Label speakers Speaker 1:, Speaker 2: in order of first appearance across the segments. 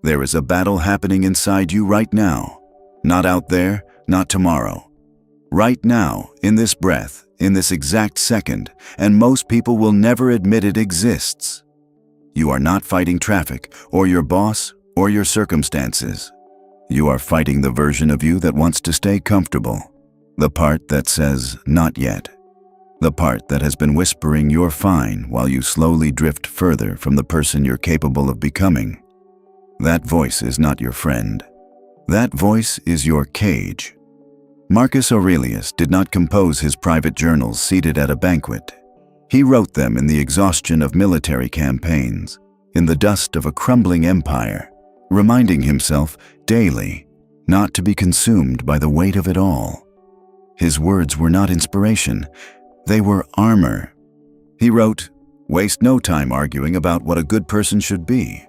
Speaker 1: There is a battle happening inside you right now. Not out there, not tomorrow. Right now, in this breath, in this exact second, and most people will never admit it exists. You are not fighting traffic, or your boss, or your circumstances. You are fighting the version of you that wants to stay comfortable. The part that says, not yet. The part that has been whispering you're fine while you slowly drift further from the person you're capable of becoming. That voice is not your friend. That voice is your cage. Marcus Aurelius did not compose his private journals seated at a banquet. He wrote them in the exhaustion of military campaigns, in the dust of a crumbling empire, reminding himself daily not to be consumed by the weight of it all. His words were not inspiration, they were armor. He wrote, "Waste no time arguing about what a good person should be.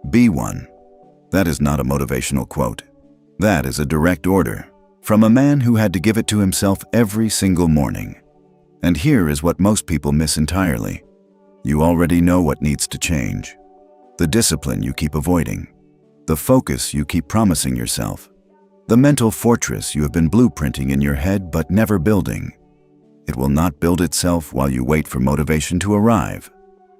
Speaker 1: Be one." That is not a motivational quote. That is a direct order from a man who had to give it to himself every single morning. And here is what most people miss entirely. You already know what needs to change. The discipline you keep avoiding. The focus you keep promising yourself. The mental fortress you have been blueprinting in your head but never building. It will not build itself while you wait for motivation to arrive.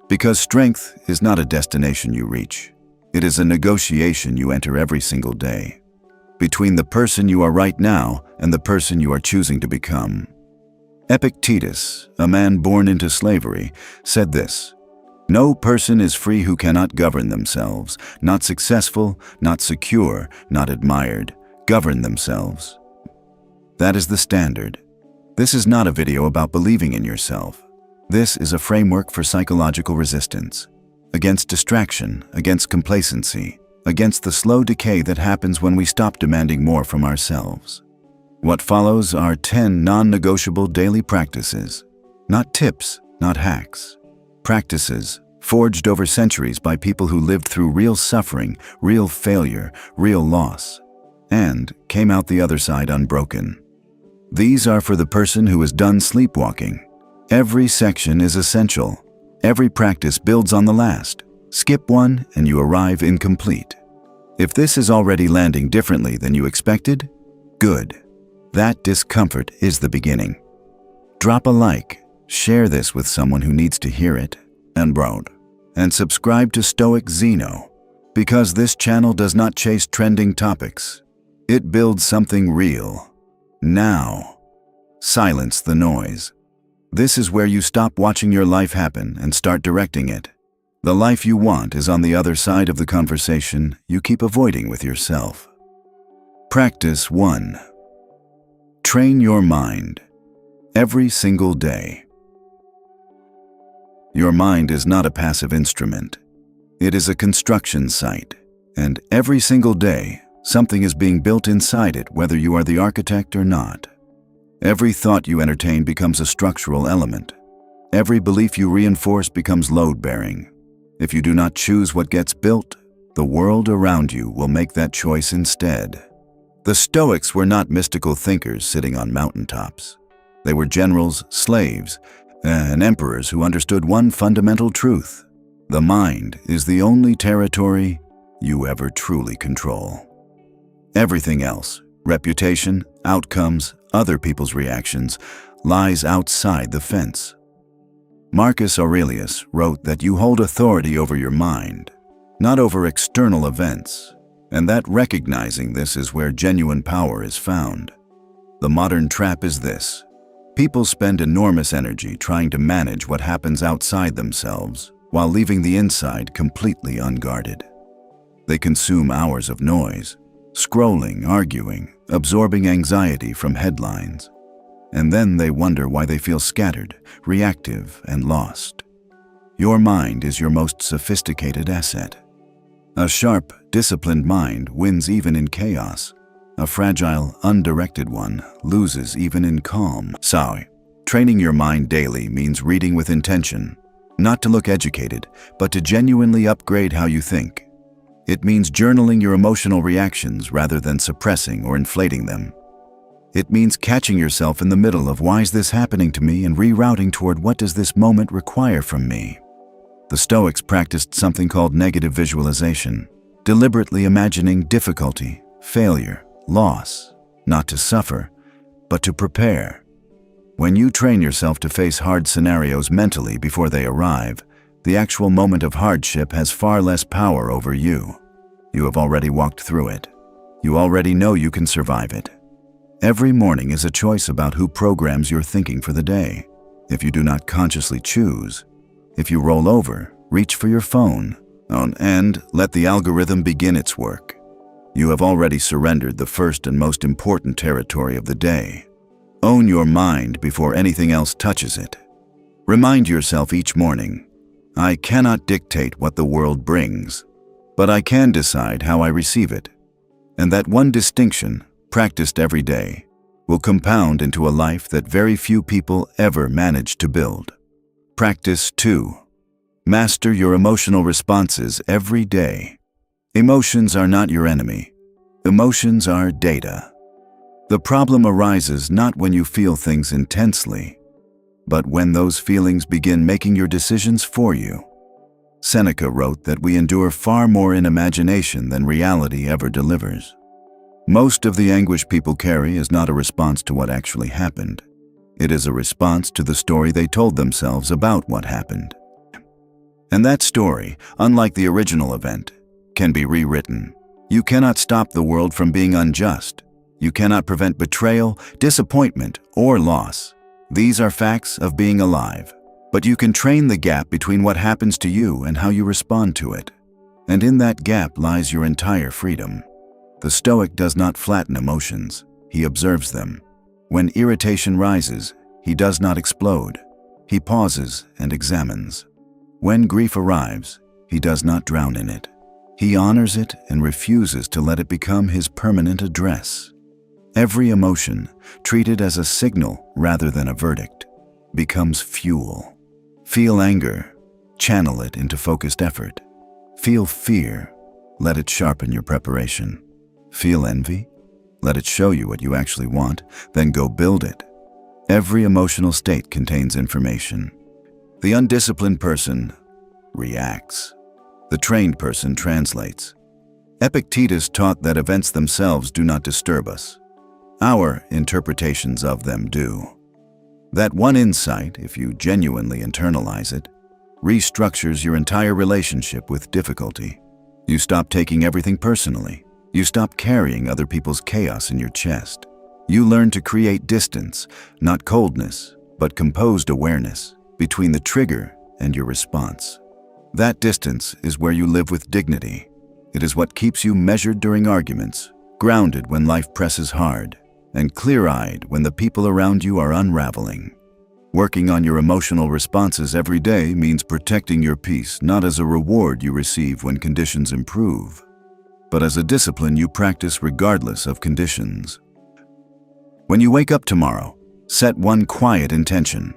Speaker 1: Because strength is not a destination you reach. It is a negotiation you enter every single day. Between the person you are right now and the person you are choosing to become. Epictetus, a man born into slavery, said this, "No person is free who cannot govern themselves, not successful, not secure, not admired. Govern themselves." That is the standard. This is not a video about believing in yourself. This is a framework for psychological resistance, against distraction, against complacency, against the slow decay that happens when we stop demanding more from ourselves. What follows are 10 non-negotiable daily practices, not tips, not hacks. Practices forged over centuries by people who lived through real suffering, real failure, real loss, and came out the other side unbroken. These are for the person who is done sleepwalking. Every section is essential. Every practice builds on the last. Skip one and you arrive incomplete. If this is already landing differently than you expected, good. That discomfort is the beginning. Drop a like, share this with someone who needs to hear it, and subscribe to Stoic Zeno, because this channel does not chase trending topics. It builds something real. Now, silence the noise. This is where you stop watching your life happen and start directing it. The life you want is on the other side of the conversation you keep avoiding with yourself. Practice 1. Train your mind every single day. Your mind is not a passive instrument. It is a construction site, and every single day, something is being built inside it, whether you are the architect or not. Every thought you entertain becomes a structural element. Every belief you reinforce becomes load-bearing. If you do not choose what gets built, the world around you will make that choice instead. The Stoics were not mystical thinkers sitting on mountaintops. They were generals, slaves, and emperors who understood one fundamental truth. The mind is the only territory you ever truly control. Everything else, reputation, outcomes, other people's reactions, lies outside the fence. Marcus Aurelius wrote that you hold authority over your mind, not over external events, and that recognizing this is where genuine power is found. The modern trap is this. People spend enormous energy trying to manage what happens outside themselves while leaving the inside completely unguarded. They consume hours of noise, scrolling, arguing, absorbing anxiety from headlines. And then they wonder why they feel scattered, reactive, and lost. Your mind is your most sophisticated asset. A sharp, disciplined mind wins even in chaos. A fragile, undirected one loses even in calm. So, training your mind daily means reading with intention, not to look educated, but to genuinely upgrade how you think. It means journaling your emotional reactions rather than suppressing or inflating them. It means catching yourself in the middle of why is this happening to me and rerouting toward what does this moment require from me. The Stoics practiced something called negative visualization. deliberately imagining difficulty, failure, loss, not to suffer, but to prepare. When you train yourself to face hard scenarios mentally before they arrive, the actual moment of hardship has far less power over you. You have already walked through it. You already know you can survive it. Every morning is a choice about who programs your thinking for the day. If you do not consciously choose, if you roll over, reach for your phone, and let the algorithm begin its work, you have already surrendered the first and most important territory of the day. Own your mind before anything else touches it. Remind yourself each morning, I cannot dictate what the world brings, but I can decide how I receive it. And that one distinction, practiced every day, will compound into a life that very few people ever manage to build. Practice 2. Master your emotional responses every day. Emotions are not your enemy. Emotions are data. The problem arises not when you feel things intensely, but when those feelings begin making your decisions for you. Seneca wrote that we endure far more in imagination than reality ever delivers. Most of the anguish people carry is not a response to what actually happened. It is a response to the story they told themselves about what happened. And that story, unlike the original event, can be rewritten. You cannot stop the world from being unjust. You cannot prevent betrayal, disappointment, or loss. These are facts of being alive. But you can train the gap between what happens to you and how you respond to it. And in that gap lies your entire freedom. The Stoic does not flatten emotions, he observes them. When irritation rises, he does not explode. He pauses and examines. When grief arrives, he does not drown in it. He honors it and refuses to let it become his permanent address. Every emotion, treated as a signal rather than a verdict, becomes fuel. Feel anger, channel it into focused effort. Feel fear, let it sharpen your preparation. Feel envy? Let it show you what you actually want, then go build it. Every emotional state contains information. The undisciplined person reacts. The trained person translates. Epictetus taught that events themselves do not disturb us. Our interpretations of them do. That one insight, if you genuinely internalize it, restructures your entire relationship with difficulty. You stop taking everything personally. You stop carrying other people's chaos in your chest. You learn to create distance, not coldness, but composed awareness, between the trigger and your response. That distance is where you live with dignity. It is what keeps you measured during arguments, grounded when life presses hard, and clear-eyed when the people around you are unraveling. Working on your emotional responses every day means protecting your peace not as a reward you receive when conditions improve, but as a discipline you practice regardless of conditions. When you wake up tomorrow, set one quiet intention.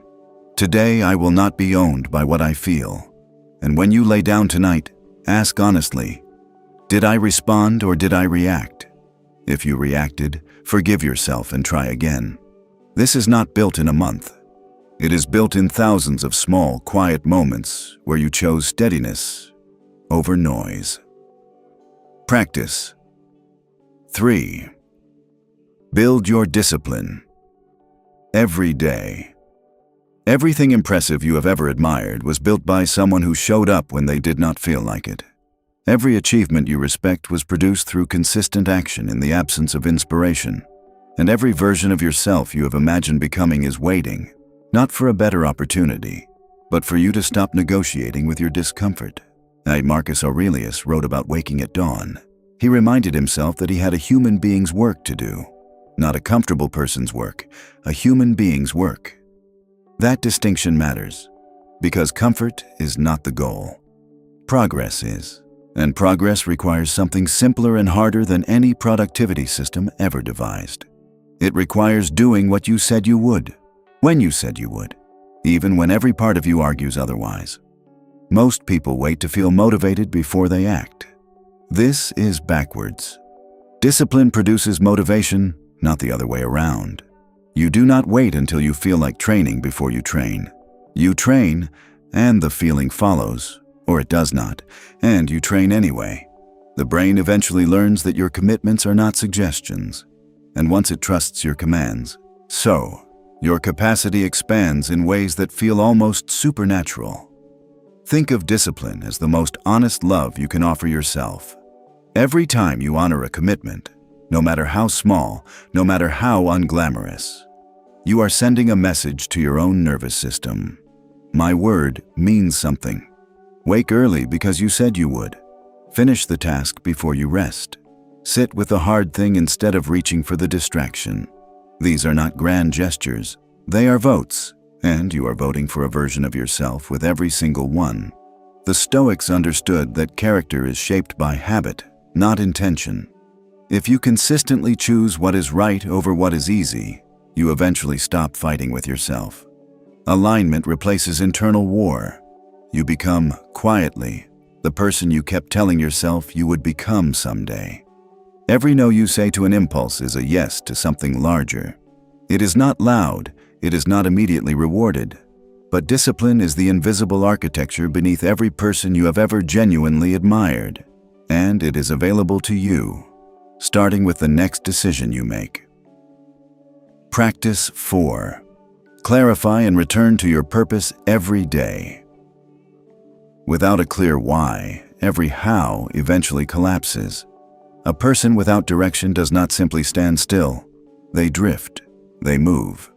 Speaker 1: Today I will not be owned by what I feel. And when you lay down tonight, ask honestly, did I respond or did I react? If you reacted, forgive yourself and try again. This is not built in a month. It is built in thousands of small, quiet moments where you chose steadiness over noise. Practice 3. Build your discipline. Every day. Everything impressive you have ever admired was built by someone who showed up when they did not feel like it. Every achievement you respect was produced through consistent action in the absence of inspiration. And every version of yourself you have imagined becoming is waiting, not for a better opportunity, but for you to stop negotiating with your discomfort. Marcus Aurelius wrote about waking at dawn. He reminded himself that he had a human being's work to do. Not a comfortable person's work, a human being's work. That distinction matters, because comfort is not the goal. Progress is, and progress requires something simpler and harder than any productivity system ever devised. It requires doing what you said you would, when you said you would, even when every part of you argues otherwise. Most people wait to feel motivated before they act. This is backwards. Discipline produces motivation, not the other way around. You do not wait until you feel like training before you train. You train, and the feeling follows, or it does not, and you train anyway. The brain eventually learns that your commitments are not suggestions, and once it trusts your commands, your capacity expands in ways that feel almost supernatural. Think of discipline as the most honest love you can offer yourself. Every time you honor a commitment, no matter how small, no matter how unglamorous, you are sending a message to your own nervous system. My word means something. Wake early because you said you would. Finish the task before you rest. Sit with the hard thing instead of reaching for the distraction. These are not grand gestures. They are votes, and you are voting for a version of yourself with every single one. The Stoics understood that character is shaped by habit, not intention. If you consistently choose what is right over what is easy, you eventually stop fighting with yourself. Alignment replaces internal war. You become, quietly, the person you kept telling yourself you would become someday. Every no you say to an impulse is a yes to something larger. It is not loud, it is not immediately rewarded, but discipline is the invisible architecture beneath every person you have ever genuinely admired, and it is available to you, starting with the next decision you make. Practice 4. Clarify and return to your purpose every day. Without a clear why, every how eventually collapses. A person without direction does not simply stand still. They drift, they move.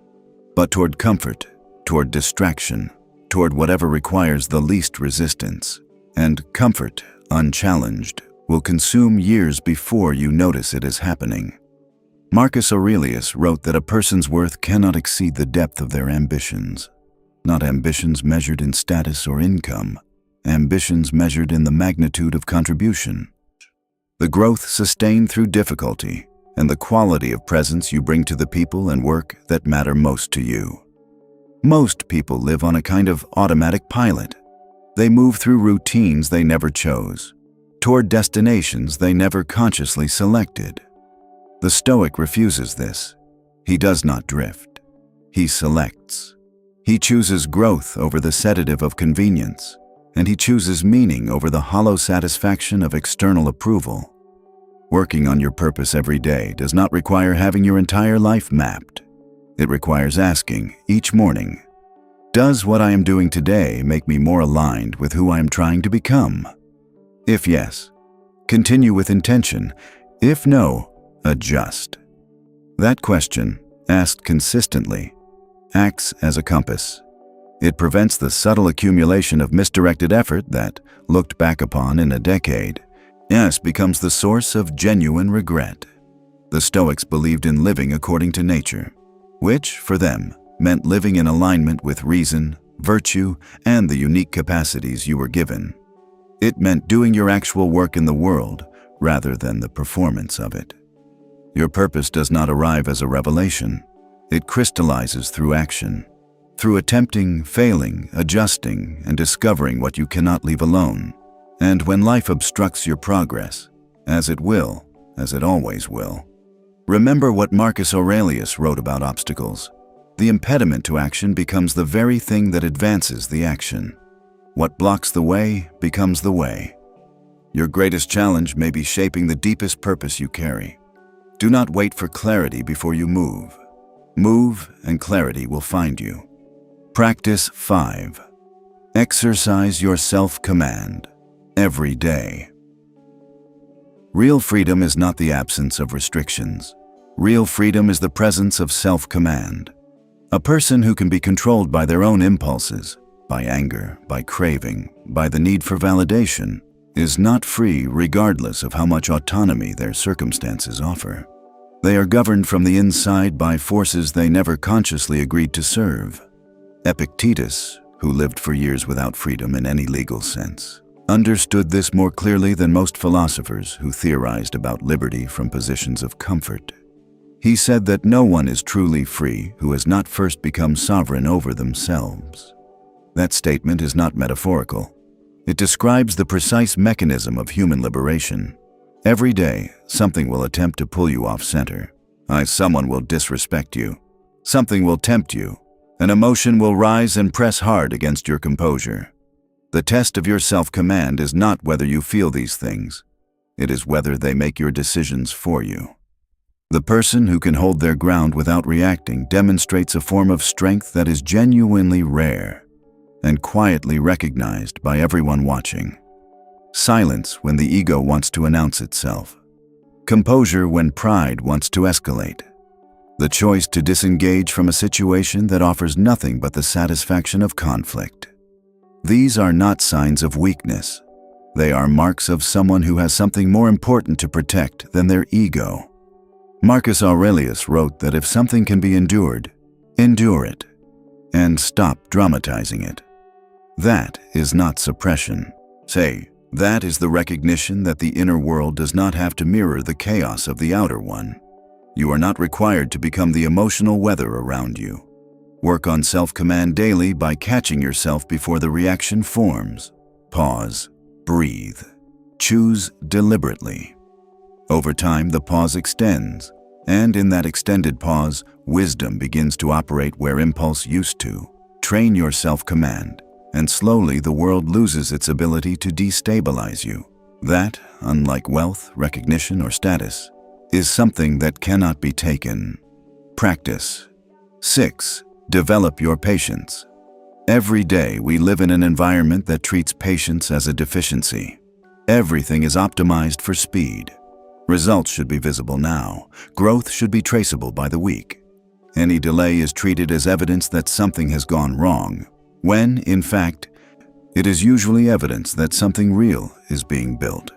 Speaker 1: But toward comfort, toward distraction, toward whatever requires the least resistance. And comfort, unchallenged, will consume years before you notice it is happening. Marcus Aurelius wrote that a person's worth cannot exceed the depth of their ambitions. Not ambitions measured in status or income, ambitions measured in the magnitude of contribution. The growth sustained through difficulty, and the quality of presence you bring to the people and work that matter most to you. Most people live on a kind of automatic pilot. They move through routines they never chose, toward destinations they never consciously selected. The Stoic refuses this. He does not drift. He selects. He chooses growth over the sedative of convenience, and he chooses meaning over the hollow satisfaction of external approval. Working on your purpose every day does not require having your entire life mapped. It requires asking, each morning, does what I am doing today make me more aligned with who I am trying to become? If yes, continue with intention. If no, adjust. That question, asked consistently, acts as a compass. It prevents the subtle accumulation of misdirected effort that, looked back upon in a decade, becomes the source of genuine regret. The Stoics believed in living according to nature, which, for them, meant living in alignment with reason, virtue, and the unique capacities you were given. It meant doing your actual work in the world rather than the performance of it. Your purpose does not arrive as a revelation. It crystallizes through action, through attempting, failing, adjusting, and discovering what you cannot leave alone. And when life obstructs your progress, as it will, as it always will, remember what Marcus Aurelius wrote about obstacles. The impediment to action becomes the very thing that advances the action. What blocks the way becomes the way. Your greatest challenge may be shaping the deepest purpose you carry. Do not wait for clarity before you move. Move, and clarity will find you. Practice 5. Exercise your self-command every day. Real freedom is not the absence of restrictions. Real freedom is the presence of self-command. A person who can be controlled by their own impulses, by anger, by craving, by the need for validation, is not free regardless of how much autonomy their circumstances offer. They are governed from the inside by forces they never consciously agreed to serve. Epictetus, who lived for years without freedom in any legal sense, understood this more clearly than most philosophers who theorized about liberty from positions of comfort. He said that no one is truly free who has not first become sovereign over themselves. That statement is not metaphorical. It describes the precise mechanism of human liberation. Every day, something will attempt to pull you off center. Someone will disrespect you. Something will tempt you. An emotion will rise and press hard against your composure. The test of your self-command is not whether you feel these things. It is whether they make your decisions for you. The person who can hold their ground without reacting demonstrates a form of strength that is genuinely rare and quietly recognized by everyone watching. Silence when the ego wants to announce itself. Composure when pride wants to escalate. The choice to disengage from a situation that offers nothing but the satisfaction of conflict. These are not signs of weakness. They are marks of someone who has something more important to protect than their ego. Marcus Aurelius wrote that if something can be endured, endure it, and stop dramatizing it. That is not suppression. That is the recognition that the inner world does not have to mirror the chaos of the outer one. You are not required to become the emotional weather around you. Work on self-command daily by catching yourself before the reaction forms. Pause, breathe, choose deliberately. Over time, the pause extends, and in that extended pause, wisdom begins to operate where impulse used to. Train your self-command, and slowly the world loses its ability to destabilize you. That, unlike wealth, recognition, or status, is something that cannot be taken. Practice. 6. Develop your patience. Every day we live in an environment that treats patience as a deficiency. Everything is optimized for speed. Results should be visible now. Growth should be traceable by the week. Any delay is treated as evidence that something has gone wrong, when, in fact, it is usually evidence that something real is being built.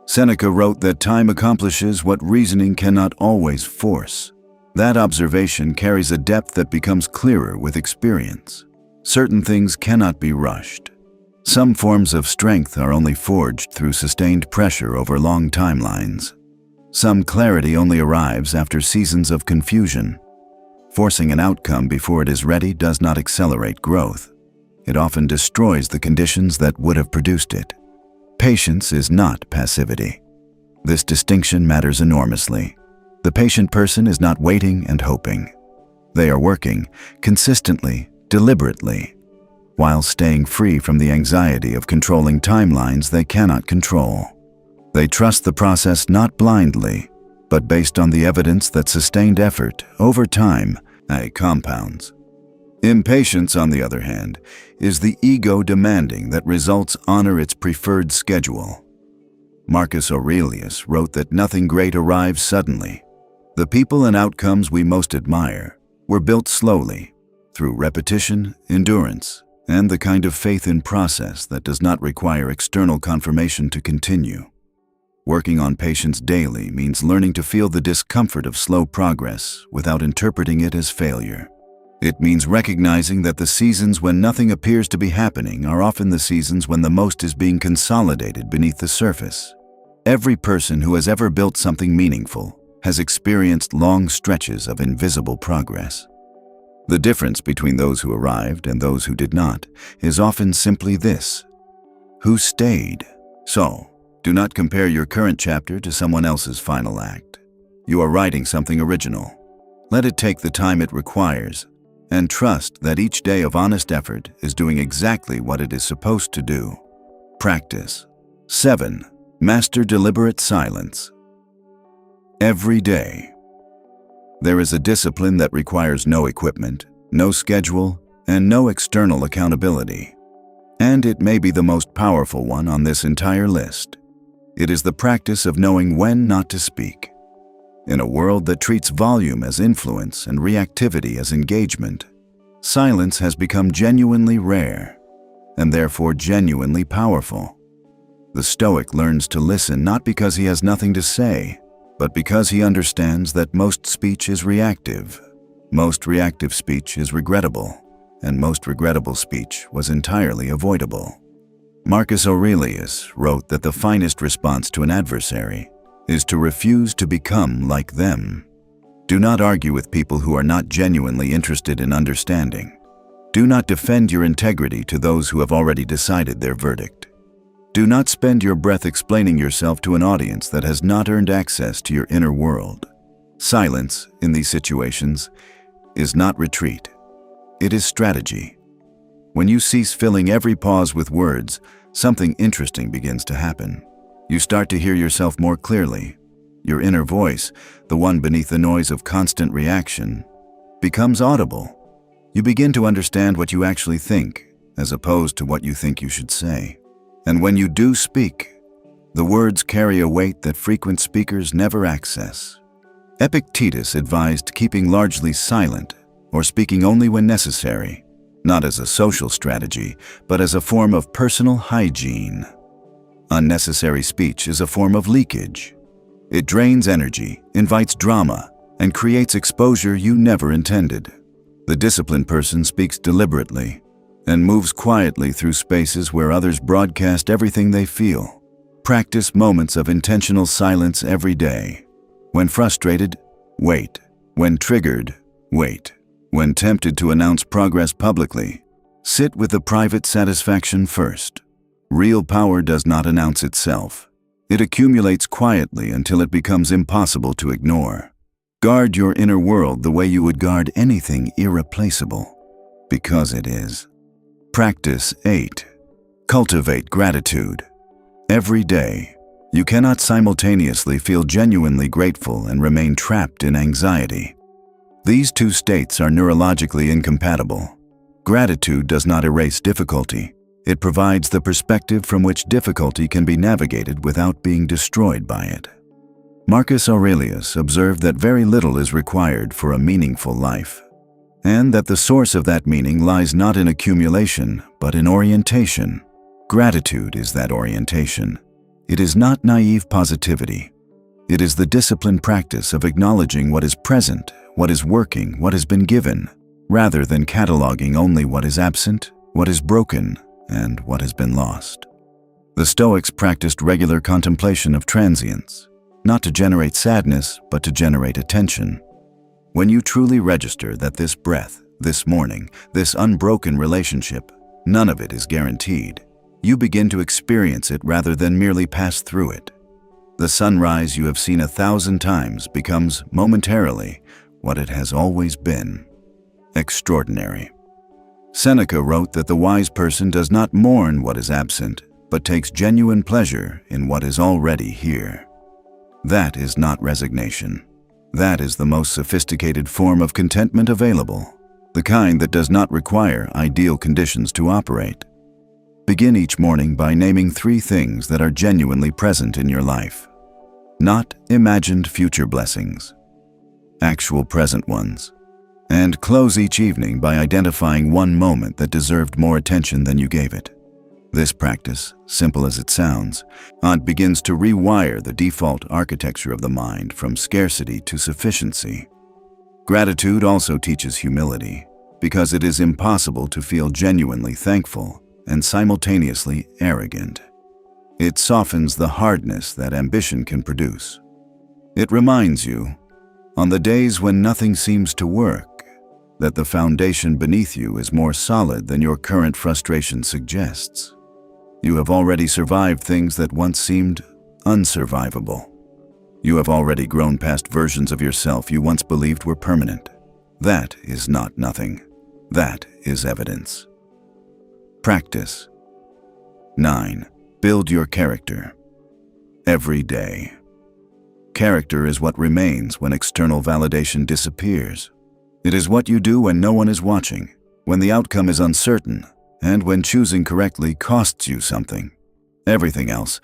Speaker 1: Seneca wrote that time accomplishes what reasoning cannot always force. That observation carries a depth that becomes clearer with experience. Certain things cannot be rushed. Some forms of strength are only forged through sustained pressure over long timelines. Some clarity only arrives after seasons of confusion. Forcing an outcome before it is ready does not accelerate growth. It often destroys the conditions that would have produced it. Patience is not passivity. This distinction matters enormously. The patient person is not waiting and hoping. They are working consistently, deliberately, while staying free from the anxiety of controlling timelines they cannot control. They trust the process not blindly, but based on the evidence that sustained effort over time compounds. Impatience, on the other hand, is the ego demanding that results honor its preferred schedule. Marcus Aurelius wrote that nothing great arrives suddenly. The people and outcomes we most admire were built slowly, through repetition, endurance, and the kind of faith in process that does not require external confirmation to continue. Working on patience daily means learning to feel the discomfort of slow progress without interpreting it as failure. It means recognizing that the seasons when nothing appears to be happening are often the seasons when the most is being consolidated beneath the surface. Every person who has ever built something meaningful has experienced long stretches of invisible progress. The difference between those who arrived and those who did not is often simply this: who stayed. So, do not compare your current chapter to someone else's final act. You are writing something original. Let it take the time it requires, and trust that each day of honest effort is doing exactly what it is supposed to do. Practice. 7. Master deliberate silence. Every day. There is a discipline that requires no equipment, no schedule, and no external accountability. And it may be the most powerful one on this entire list. It is the practice of knowing when not to speak. In a world that treats volume as influence and reactivity as engagement, silence has become genuinely rare, and therefore genuinely powerful. The Stoic learns to listen not because he has nothing to say, but because he understands that most speech is reactive. Most reactive speech is regrettable, and most regrettable speech was entirely avoidable. Marcus Aurelius wrote that the finest response to an adversary is to refuse to become like them. Do not argue with people who are not genuinely interested in understanding. Do not defend your integrity to those who have already decided their verdict. Do not spend your breath explaining yourself to an audience that has not earned access to your inner world. Silence, in these situations, is not retreat. It is strategy. When you cease filling every pause with words, something interesting begins to happen. You start to hear yourself more clearly. Your inner voice, the one beneath the noise of constant reaction, becomes audible. You begin to understand what you actually think, as opposed to what you think you should say. And when you do speak, the words carry a weight that frequent speakers never access. Epictetus advised keeping largely silent or speaking only when necessary, not as a social strategy, but as a form of personal hygiene. Unnecessary speech is a form of leakage. It drains energy, invites drama, and creates exposure you never intended. The disciplined person speaks deliberately and moves quietly through spaces where others broadcast everything they feel. Practice moments of intentional silence every day. When frustrated, wait. When triggered, wait. When tempted to announce progress publicly, sit with the private satisfaction first. Real power does not announce itself. It accumulates quietly until it becomes impossible to ignore. Guard your inner world the way you would guard anything irreplaceable, because it is. Practice 8. Cultivate gratitude. Every day, you cannot simultaneously feel genuinely grateful and remain trapped in anxiety. These two states are neurologically incompatible. Gratitude does not erase difficulty. It provides the perspective from which difficulty can be navigated without being destroyed by it. Marcus Aurelius observed that very little is required for a meaningful life, and that the source of that meaning lies not in accumulation, but in orientation. Gratitude is that orientation. It is not naive positivity. It is the disciplined practice of acknowledging what is present, what is working, what has been given, rather than cataloging only what is absent, what is broken, and what has been lost. The Stoics practiced regular contemplation of transience, not to generate sadness, but to generate attention. When you truly register that this breath, this morning, this unbroken relationship, none of it is guaranteed, you begin to experience it rather than merely pass through it. The sunrise you have seen 1,000 times becomes, momentarily, what it has always been: extraordinary. Seneca wrote that the wise person does not mourn what is absent, but takes genuine pleasure in what is already here. That is not resignation. That is the most sophisticated form of contentment available, the kind that does not require ideal conditions to operate. Begin each morning by naming 3 things that are genuinely present in your life. Not imagined future blessings, actual present ones. And close each evening by identifying one moment that deserved more attention than you gave it. This practice, simple as it sounds, begins to rewire the default architecture of the mind from scarcity to sufficiency. Gratitude also teaches humility, because it is impossible to feel genuinely thankful and simultaneously arrogant. It softens the hardness that ambition can produce. It reminds you, on the days when nothing seems to work, that the foundation beneath you is more solid than your current frustration suggests. You have already survived things that once seemed unsurvivable. You have already grown past versions of yourself you once believed were permanent. That is not nothing. That is evidence. Practice. 9. Build your character. Every day. Character is what remains when external validation disappears. It is what you do when no one is watching, when the outcome is uncertain, and when choosing correctly costs you something. Everything else,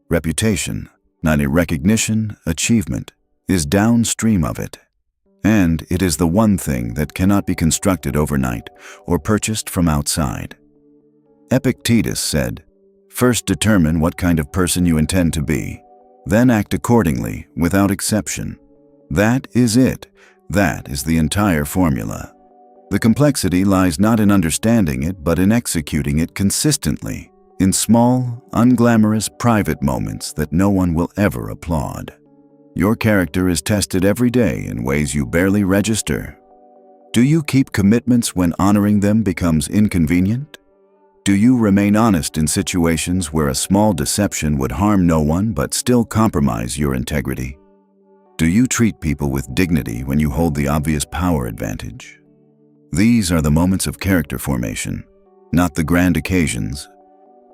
Speaker 1: reputation, not a recognition, achievement, is downstream of it. And it is the one thing that cannot be constructed overnight or purchased from outside. Epictetus said, "First determine what kind of person you intend to be, then act accordingly without exception." That is it. That is the entire formula. The complexity lies not in understanding it, but in executing it consistently, in small, unglamorous, private moments that no one will ever applaud. Your character is tested every day in ways you barely register. Do you keep commitments when honoring them becomes inconvenient? Do you remain honest in situations where a small deception would harm no one but still compromise your integrity? Do you treat people with dignity when you hold the obvious power advantage? These are the moments of character formation, not the grand occasions,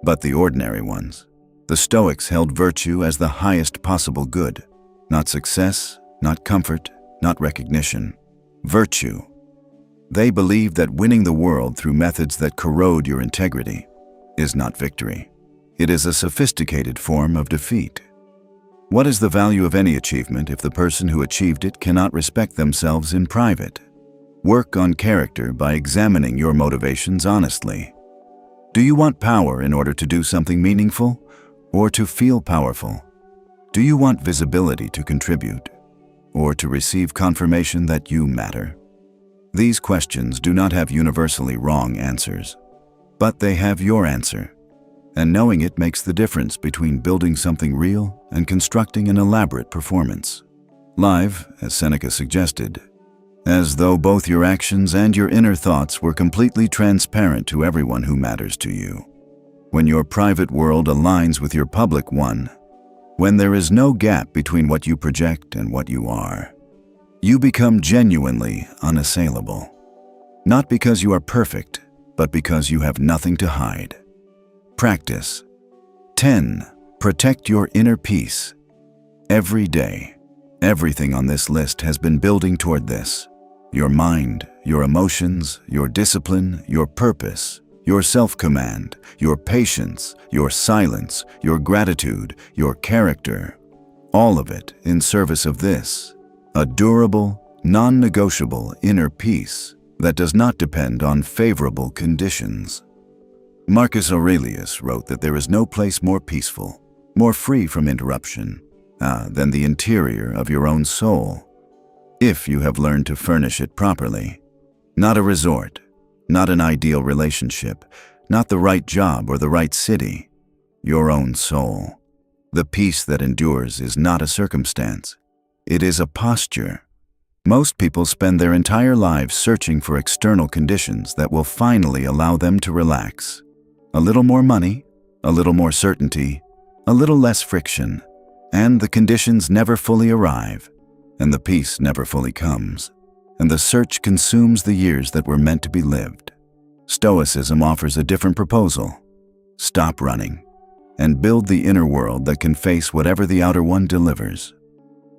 Speaker 1: but the ordinary ones. The Stoics held virtue as the highest possible good, not success, not comfort, not recognition. Virtue. They believed that winning the world through methods that corrode your integrity is not victory. It is a sophisticated form of defeat. What is the value of any achievement if the person who achieved it cannot respect themselves in private? Work on character by examining your motivations honestly. Do you want power in order to do something meaningful, or to feel powerful? Do you want visibility to contribute, or to receive confirmation that you matter? These questions do not have universally wrong answers, but they have your answer, and knowing it makes the difference between building something real and constructing an elaborate performance. Live, as Seneca suggested, as though both your actions and your inner thoughts were completely transparent to everyone who matters to you. When your private world aligns with your public one, when there is no gap between what you project and what you are, you become genuinely unassailable. Not because you are perfect, but because you have nothing to hide. Practice. 10. Protect your inner peace. Every day, everything on this list has been building toward this. Your mind, your emotions, your discipline, your purpose, your self-command, your patience, your silence, your gratitude, your character. All of it in service of this. A durable, non-negotiable inner peace that does not depend on favorable conditions. Marcus Aurelius wrote that there is no place more peaceful, more free from interruption, than the interior of your own soul, if you have learned to furnish it properly. Not a resort, not an ideal relationship, not the right job or the right city, your own soul. The peace that endures is not a circumstance. It is a posture. Most people spend their entire lives searching for external conditions that will finally allow them to relax. A little more money, a little more certainty, a little less friction, and the conditions never fully arrive, and the peace never fully comes, and the search consumes the years that were meant to be lived. Stoicism offers a different proposal. Stop running, and build the inner world that can face whatever the outer one delivers.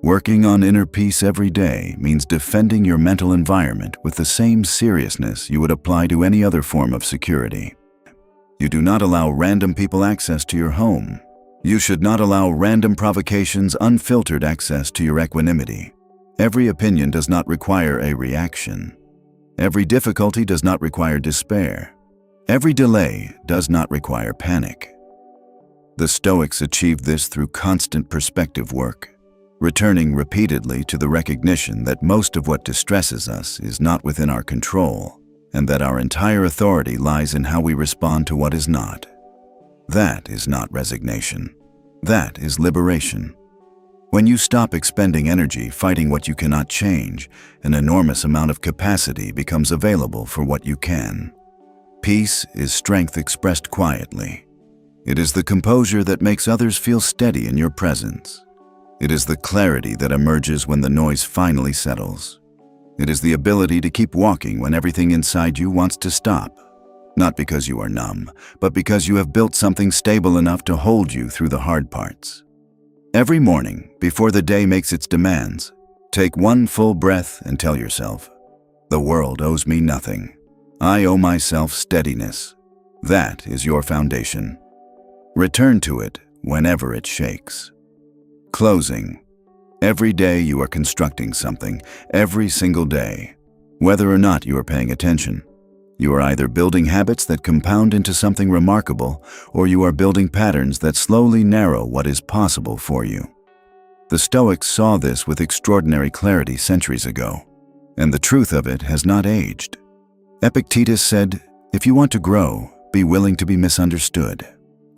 Speaker 1: Working on inner peace every day means defending your mental environment with the same seriousness you would apply to any other form of security. You do not allow random people access to your home. You should not allow random provocations unfiltered access to your equanimity. Every opinion does not require a reaction. Every difficulty does not require despair. Every delay does not require panic. The Stoics achieved this through constant perspective work, returning repeatedly to the recognition that most of what distresses us is not within our control, and that our entire authority lies in how we respond to what is not. That is not resignation. That is liberation. When you stop expending energy fighting what you cannot change, an enormous amount of capacity becomes available for what you can. Peace is strength expressed quietly. It is the composure that makes others feel steady in your presence. It is the clarity that emerges when the noise finally settles. It is the ability to keep walking when everything inside you wants to stop. Not because you are numb, but because you have built something stable enough to hold you through the hard parts. Every morning, before the day makes its demands, take one full breath and tell yourself, "The world owes me nothing. I owe myself steadiness." That is your foundation. Return to it whenever it shakes. Closing. Every day you are constructing something, every single day. Whether or not you are paying attention, you are either building habits that compound into something remarkable, or you are building patterns that slowly narrow what is possible for you. The Stoics saw this with extraordinary clarity centuries ago, and the truth of it has not aged. Epictetus said, "If you want to grow, be willing to be misunderstood."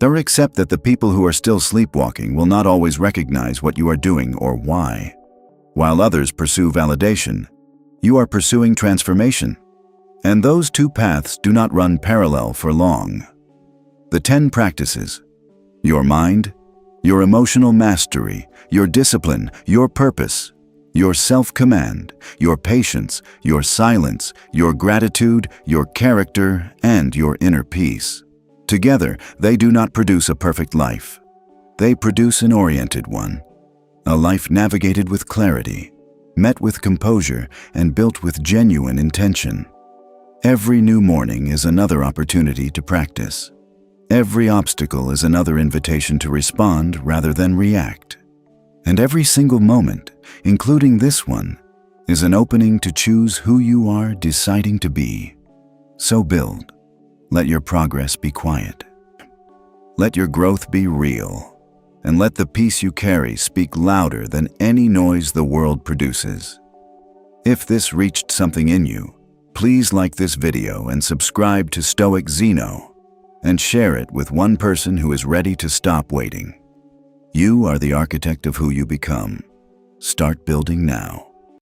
Speaker 1: Or accept that the people who are still sleepwalking will not always recognize what you are doing or why. While others pursue validation, you are pursuing transformation. And those two paths do not run parallel for long. The 10 practices: your mind, your emotional mastery, your discipline, your purpose, your self-command, your patience, your silence, your gratitude, your character, and your inner peace. Together, they do not produce a perfect life, They produce an oriented one, a life navigated with clarity, met with composure, and built with genuine intention. Every new morning is another opportunity to practice. Every obstacle is another invitation to respond rather than react. And every single moment, including this one, is an opening to choose who you are deciding to be. So build. Let your progress be quiet. Let your growth be real. And let the peace you carry speak louder than any noise the world produces. If this reached something in you, please like this video and subscribe to Stoic Zeno, and share it with one person who is ready to stop waiting. You are the architect of who you become. Start building now.